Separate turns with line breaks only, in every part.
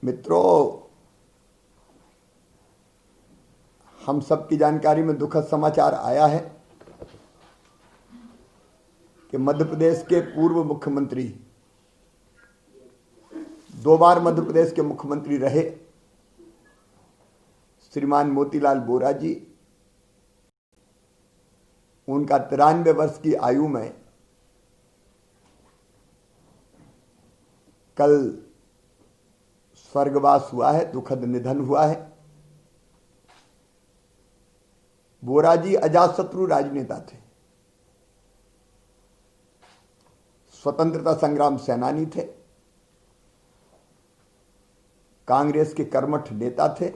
मित्रों, हम सबकी जानकारी में दुखद समाचार आया है कि मध्य प्रदेश के पूर्व मुख्यमंत्री, 2 बार मध्य प्रदेश के मुख्यमंत्री रहे, श्रीमान मोतीलाल वोरा जी, उनका 93 वर्ष की आयु में कल स्वर्गवास हुआ है, दुखद निधन हुआ है। वोरा जी अजातशत्रु राजनेता थे, स्वतंत्रता संग्राम सेनानी थे, कांग्रेस के कर्मठ नेता थे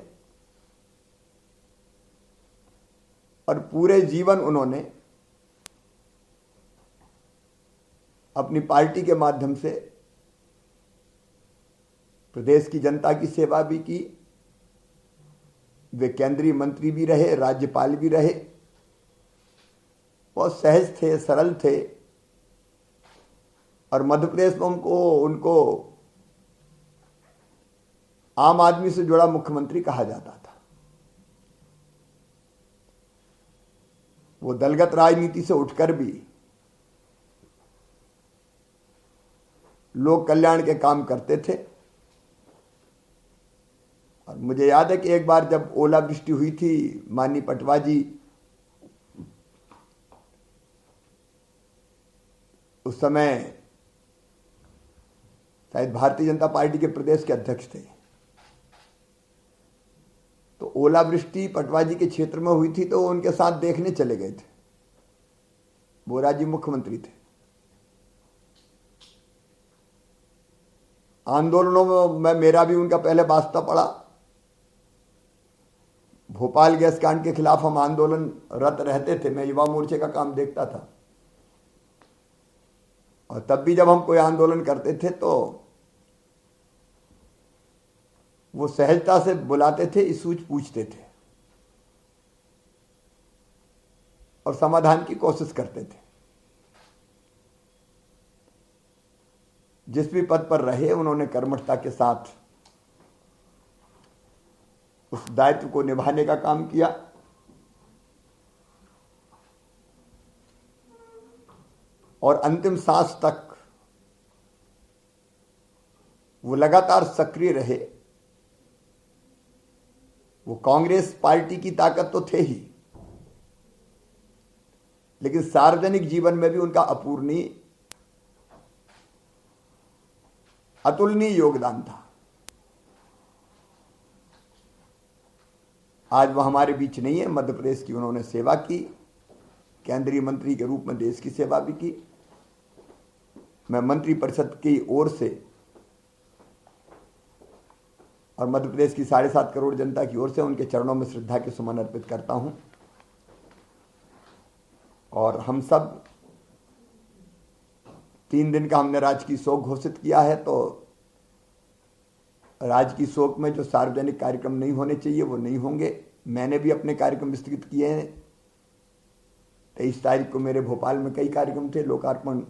और पूरे जीवन उन्होंने अपनी पार्टी के माध्यम से प्रदेश की जनता की सेवा भी की। वे केंद्रीय मंत्री भी रहे, राज्यपाल भी रहे, बहुत सहज थे, सरल थे और मध्य प्रदेश में उनको आम आदमी से जुड़ा मुख्यमंत्री कहा जाता था। वो दलगत राजनीति से उठकर भी लोक कल्याण के काम करते थे। और मुझे याद है कि एक बार जब ओलावृष्टि हुई थी, माननीय पटवा जी उस समय शायद भारतीय जनता पार्टी के प्रदेश के अध्यक्ष थे, तो ओलावृष्टि पटवा जी के क्षेत्र में हुई थी तो उनके साथ देखने चले गए थे। वोरा जी मुख्यमंत्री थे। आंदोलनों में मेरा भी उनका पहले वास्ता पड़ा। भोपाल गैस कांड के खिलाफ हम आंदोलनरत रहते थे, मैं युवा मोर्चे का काम देखता था और तब भी जब हम कोई आंदोलन करते थे तो वो सहजता से बुलाते थे, इशूज पूछते थे और समाधान की कोशिश करते थे। जिस भी पद पर रहे उन्होंने कर्मठता के साथ उस दायित्व को निभाने का काम किया। और अंतिम सांस तक वो लगातार सक्रिय रहे। वो कांग्रेस पार्टी की ताकत तो थे ही, लेकिन सार्वजनिक जीवन में भी उनका अपूरणीय, अतुलनीय योगदान था। आज वह हमारे बीच नहीं है। मध्य प्रदेश की उन्होंने सेवा की, केंद्रीय मंत्री के रूप में देश की सेवा भी की। मैं मंत्री परिषद की ओर से और मध्य प्रदेश की 7.5 करोड़ जनता की ओर से उनके चरणों में श्रद्धा के सुमन अर्पित करता हूं। और हम सब 3 दिन का हमने राजकीय शोक घोषित किया है, तो राजकीय शोक में जो सार्वजनिक कार्यक्रम नहीं होने चाहिए वो नहीं होंगे। मैंने भी अपने कार्यक्रम विस्तृत किए हैं। 23 तारीख को मेरे भोपाल में कई कार्यक्रम थे, लोकार्पण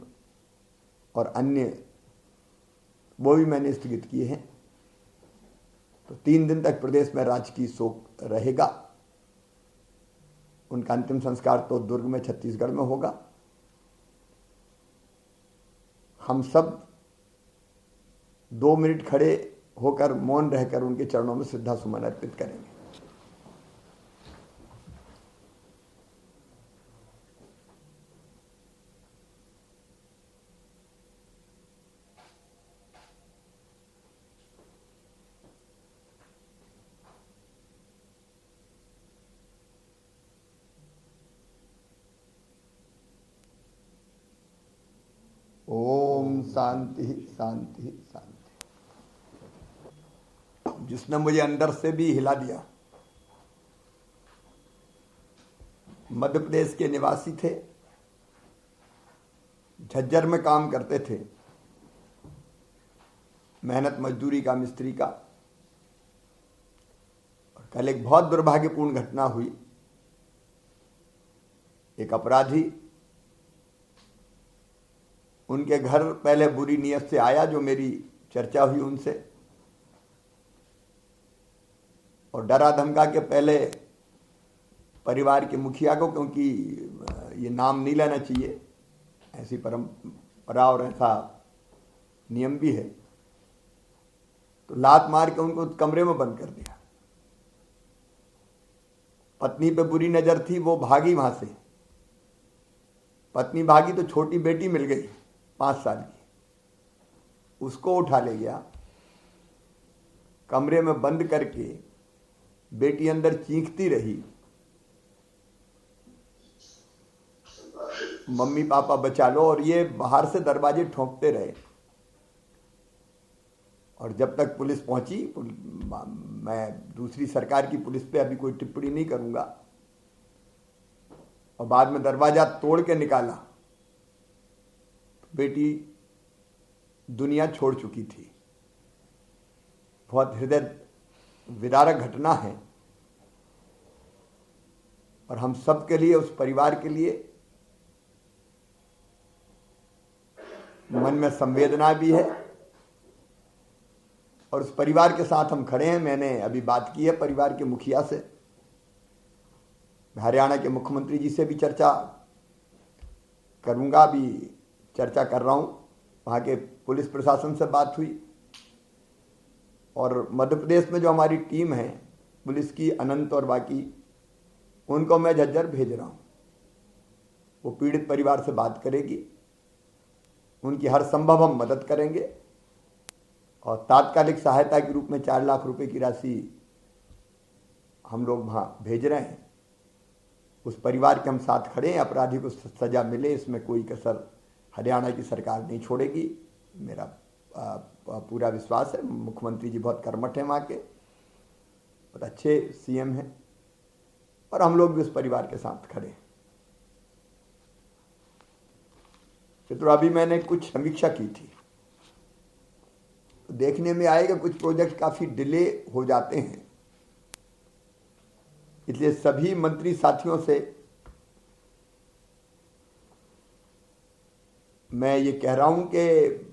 और अन्य, वो भी मैंने स्थगित किए हैं। तो 3 दिन तक प्रदेश में राजकीय शोक रहेगा। उनका अंतिम संस्कार तो दुर्ग में, छत्तीसगढ़ में होगा। हम सब 2 मिनट खड़े होकर मौन रहकर उनके चरणों में श्रद्धा सुमन अर्पित करेंगे। ओम शांति शांति शांति। जिसने मुझे अंदर से भी हिला दिया, मध्य प्रदेश के निवासी थे, झज्जर में काम करते थे, मेहनत मजदूरी का, मिस्त्री का। और कल एक बहुत दुर्भाग्यपूर्ण घटना हुई। एक अपराधी उनके घर पहले बुरी नीयत से आया, जो मेरी चर्चा हुई उनसे, और डरा धमका के पहले परिवार के मुखिया को, क्योंकि ये नाम नहीं लेना चाहिए, ऐसी परंपरा और ऐसा नियम भी है, तो लात मार के उनको कमरे में बंद कर दिया। पत्नी पे बुरी नजर थी, वो भागी वहां से। पत्नी भागी तो छोटी बेटी मिल गई 5 साल की, उसको उठा ले गया, कमरे में बंद करके बेटी अंदर चीखती रही, मम्मी पापा बचा लो, और ये बाहर से दरवाजे ठोंकते रहे। और जब तक पुलिस पहुंची, मैं दूसरी सरकार की पुलिस पे अभी कोई टिप्पणी नहीं करूंगा, और बाद में दरवाजा तोड़ के निकाला, बेटी दुनिया छोड़ चुकी थी। बहुत हृदय विदारक घटना है, और हम सब के लिए, उस परिवार के लिए मन में संवेदना भी है, और उस परिवार के साथ हम खड़े हैं। मैंने अभी बात की है परिवार के मुखिया से, हरियाणा के मुख्यमंत्री जी से भी चर्चा करूंगा, अभी चर्चा कर रहा हूं। वहां के पुलिस प्रशासन से बात हुई, और मध्य प्रदेश में जो हमारी टीम है पुलिस की, अनंत और बाकी, उनको मैं झज्जर भेज रहा हूं। वो पीड़ित परिवार से बात करेगी, उनकी हर संभव हम मदद करेंगे, और तात्कालिक सहायता के रूप में 4 लाख रुपए की राशि हम लोग वहां भेज रहे हैं। उस परिवार के हम साथ खड़े हैं, अपराधी को सजा मिले, इसमें कोई कसर हरियाणा की सरकार नहीं छोड़ेगी, मेरा पूरा विश्वास है। मुख्यमंत्री जी बहुत कर्मठ हैं, वहाँ के बहुत अच्छे सीएम हैं, और हम लोग भी उस परिवार के साथ खड़े हैं। तो अभी मैंने कुछ समीक्षा की थी, तो देखने में आएगा कुछ प्रोजेक्ट काफी डिले हो जाते हैं, इसलिए सभी मंत्री साथियों से मैं ये कह रहा हूं कि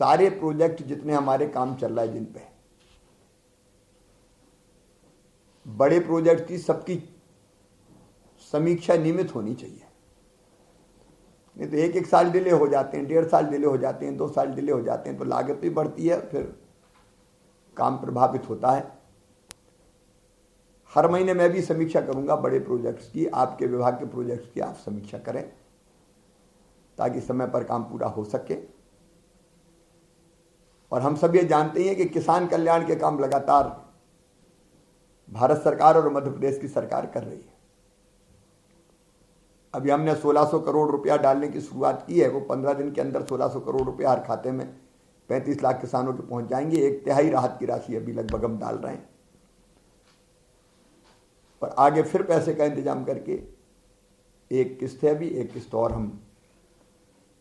सारे प्रोजेक्ट जितने हमारे काम चल रहा है, जिन पे बड़े प्रोजेक्ट की सबकी समीक्षा नियमित होनी चाहिए। नहीं तो 1-1 साल डिले हो जाते हैं, 1.5 साल डिले हो जाते हैं, 2 साल डिले हो जाते हैं, तो लागत भी बढ़ती है, फिर काम प्रभावित होता है। हर महीने मैं भी समीक्षा करूंगा बड़े प्रोजेक्ट्स की, आपके विभाग के प्रोजेक्ट्स की आप समीक्षा करें, ताकि समय पर काम पूरा हो सके। और हम सब ये जानते हैं कि किसान कल्याण के काम लगातार भारत सरकार और मध्य प्रदेश की सरकार कर रही है। अभी हमने 1600 करोड़ रुपया डालने की शुरुआत की है, वो 15 दिन के अंदर 1600 करोड़ रुपया हर खाते में 35 लाख किसानों के पहुंच जाएंगे। 1/3 राहत की राशि अभी लगभग हम डाल रहे हैं, पर आगे फिर पैसे का इंतजाम करके एक किस्त है, अभी एक किस्त और हम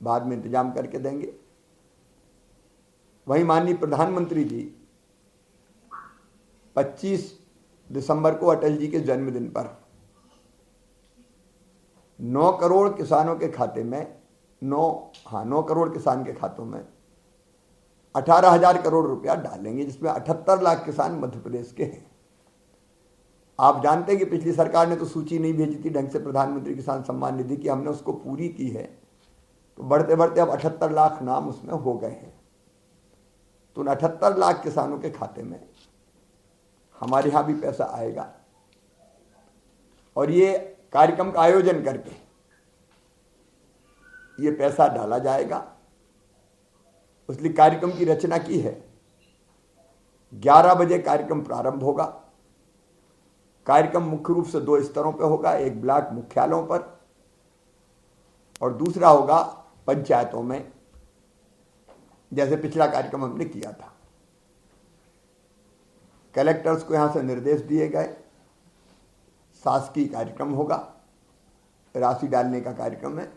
बाद में इंतजाम करके देंगे। वहीं माननीय प्रधानमंत्री जी 25 दिसंबर को अटल जी के जन्मदिन पर 9 करोड़ किसानों के खाते में 9 करोड़ किसान के खातों में 18,000 करोड़ रुपया डालेंगे, जिसमें 78 लाख किसान मध्य प्रदेश के हैं। आप जानते हैं कि पिछली सरकार ने तो सूची नहीं भेजी थी ढंग से प्रधानमंत्री किसान सम्मान निधि की, हमने उसको पूरी की है, तो बढ़ते बढ़ते अब 78 लाख नाम उसमें हो गए हैं। तो 78 लाख किसानों के खाते में हमारे यहां भी पैसा आएगा, और ये कार्यक्रम का आयोजन करके ये पैसा डाला जाएगा। इसलिए कार्यक्रम की रचना की है। 11 बजे कार्यक्रम प्रारंभ होगा। कार्यक्रम मुख्य रूप से 2 स्तरों पर होगा, एक ब्लॉक मुख्यालयों पर और दूसरा होगा पंचायतों में, जैसे पिछला कार्यक्रम हमने किया था। कलेक्टर्स को यहां से निर्देश दिए गए, शासकीय कार्यक्रम होगा, राशि डालने का कार्यक्रम है।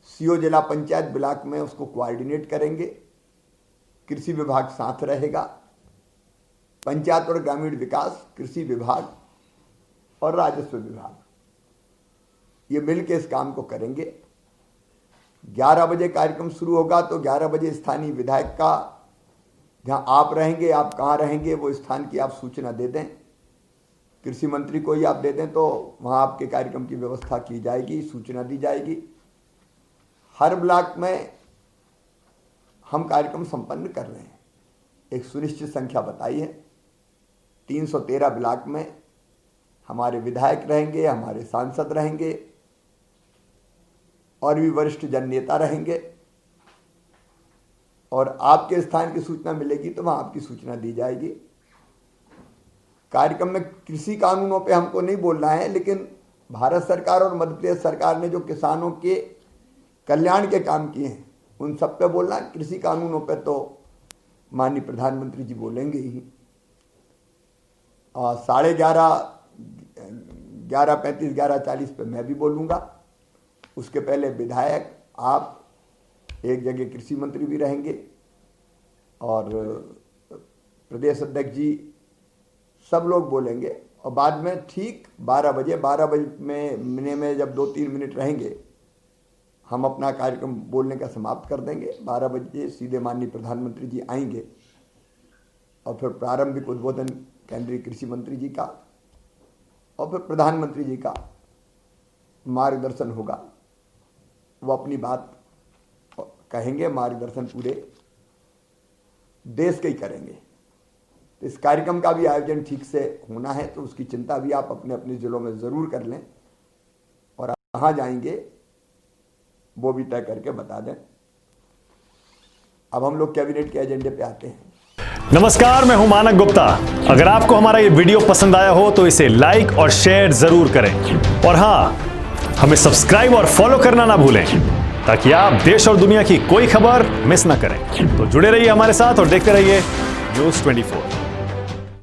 सीओ जिला पंचायत ब्लॉक में उसको कोऑर्डिनेट करेंगे, कृषि विभाग साथ रहेगा, पंचायत और ग्रामीण विकास, कृषि विभाग और राजस्व विभाग ये मिलकर इस काम को करेंगे। 11 बजे कार्यक्रम शुरू होगा, तो 11 बजे स्थानीय विधायक का जहां आप रहेंगे, आप कहां रहेंगे, वो स्थान की आप सूचना दे दें, कृषि मंत्री को ही आप दे दें, तो वहां आपके कार्यक्रम की व्यवस्था की जाएगी, सूचना दी जाएगी। हर ब्लॉक में हम कार्यक्रम संपन्न कर रहे हैं। एक सुनिश्चित संख्या बताई है, 313 ब्लॉक में हमारे विधायक रहेंगे, हमारे सांसद रहेंगे और भी वरिष्ठ जननेता रहेंगे, और आपके स्थान की सूचना मिलेगी तो वहां आपकी सूचना दी जाएगी। कार्यक्रम में कृषि कानूनों पे हमको नहीं बोलना है, लेकिन भारत सरकार और मध्य प्रदेश सरकार ने जो किसानों के कल्याण के काम किए हैं उन सब पे बोलना। कृषि कानूनों पे तो माननीय प्रधानमंत्री जी बोलेंगे ही। 11:30 11:40 पे मैं भी बोलूँगा। उसके पहले विधायक, आप, एक जगह कृषि मंत्री भी रहेंगे और प्रदेश अध्यक्ष जी, सब लोग बोलेंगे। और बाद में ठीक 12 बजे में जब 2-3 मिनट रहेंगे, हम अपना कार्यक्रम बोलने का समाप्त कर देंगे। 12 बजे सीधे माननीय प्रधानमंत्री जी आएंगे और फिर प्रारंभिक उद्बोधन केंद्रीय कृषि मंत्री जी का और फिर प्रधानमंत्री जी का मार्गदर्शन होगा। वो अपनी बात कहेंगे, मार्गदर्शन पूरे देश के ही करेंगे। तो इस कार्यक्रम का भी आयोजन ठीक से होना है, तो उसकी चिंता भी आप अपने अपने जिलों में ज़रूर कर लें और कहाँ जाएंगे वो भी तय करके बता दें। अब हम लोग कैबिनेट के एजेंडे पे आते हैं।
नमस्कार, मैं हूं मानक गुप्ता। अगर आपको हमारा ये वीडियो पसंद आया हो तो इसे लाइक और शेयर जरूर करें, और हां, हमें सब्सक्राइब और फॉलो करना ना भूलें ताकि आप देश और दुनिया की कोई खबर मिस ना करें। तो जुड़े रहिए हमारे साथ और देखते रहिए न्यूज़ 24।